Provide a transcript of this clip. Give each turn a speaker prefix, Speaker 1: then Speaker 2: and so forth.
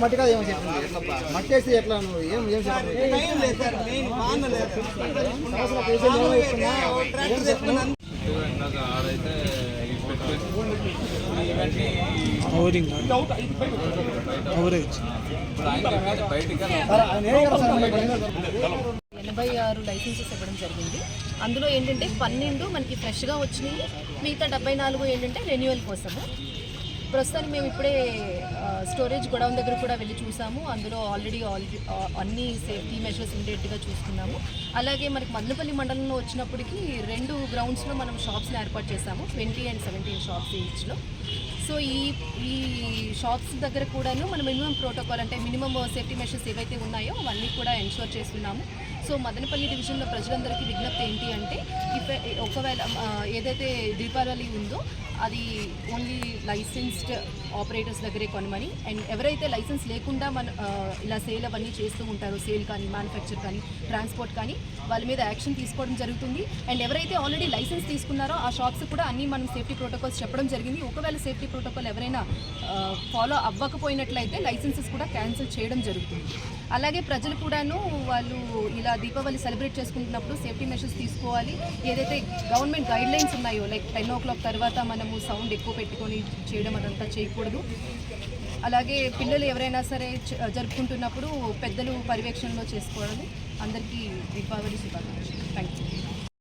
Speaker 1: మట్టి కాదు ఏమో చెప్పింది మట్టి వేస్తే ఎట్లా నువ్వు ఏం
Speaker 2: లైసెన్సెస్ ఇవ్వడం జరిగింది. అందులో ఏంటంటే 12 మనకి ఫ్రెష్గా వచ్చినాయి, మిగతా 74 ఏంటంటే రెన్యువల్ కోసము. ప్రస్తుతానికి మేము ఇప్పుడే స్టోరేజ్ గోడౌన్ దగ్గర కూడా వెళ్ళి చూసాము. అందులో ఆల్రెడీ అన్ని సేఫ్టీ మెజర్స్ ఉండేట్టుగా చూసుకున్నాము. అలాగే మనకి మదనపల్లి మండలంలో వచ్చినప్పటికీ 2 గ్రౌండ్స్లో మనం షాప్స్ని ఏర్పాటు చేసాము, 20 and 17 షాప్స్ ఈచ్లో. సో ఈ షాప్స్ దగ్గర కూడాను మనం మినిమం ప్రోటోకాల్ అంటే మినిమం సేఫ్టీ మెషర్స్ ఏవైతే ఉన్నాయో అవన్నీ కూడా ఎన్షూర్ చేస్తున్నాము. సో మదనపల్లి డివిజన్లో ప్రజలందరికీ విజ్ఞప్తి ఏంటి అంటే, ఒకవేళ ఏదైతే దీపావళి ఉందో అది ఓన్లీ లైసెన్స్డ్ ఆపరేటర్స్ దగ్గరే కొనమని, అండ్ ఎవరైతే లైసెన్స్ లేకుండా ఇలా సేల్ అవన్నీ చేస్తూ ఉంటారో, సేల్ కానీ మ్యానుఫ్యాక్చర్ కానీ ట్రాన్స్పోర్ట్ కానీ, వాళ్ళ మీద యాక్షన్ తీసుకోవడం జరుగుతుంది. అండ్ ఎవరైతే ఆల్రెడీ లైసెన్స్ తీసుకున్నారో ఆ షాప్స్ కూడా అన్నీ మనం సేఫ్టీ ప్రోటోకాల్స్ చెప్పడం జరిగింది. ఒకవేళ సేఫ్టీ ప్రోటోకాల్ ఎవరైనా ఫాలో అవ్వకపోయినట్లయితే లైసెన్సెస్ కూడా క్యాన్సిల్ చేయడం జరుగుతుంది. అలాగే ప్రజలు కూడాను వాళ్ళు ఇలా దీపావళి సెలబ్రేట్ చేసుకుంటున్నప్పుడు సేఫ్టీ మెషర్స్ తీసుకోవాలి. ఏదైతే గవర్నమెంట్ గైడ్లైన్స్ ఉన్నాయో, లైక్ 10 o'clock తర్వాత మనము సౌండ్ ఎక్కువ పెట్టుకొని చేయడం అదంతా చేయకూడదు. అలాగే పిల్లలు ఎవరైనా సరే జరుపుకుంటున్నప్పుడు పెద్దలు పర్యవేక్షణలో చేసుకోవడం. అందరికీ దీపావళి శుభాకాంక్షలు. Thank you.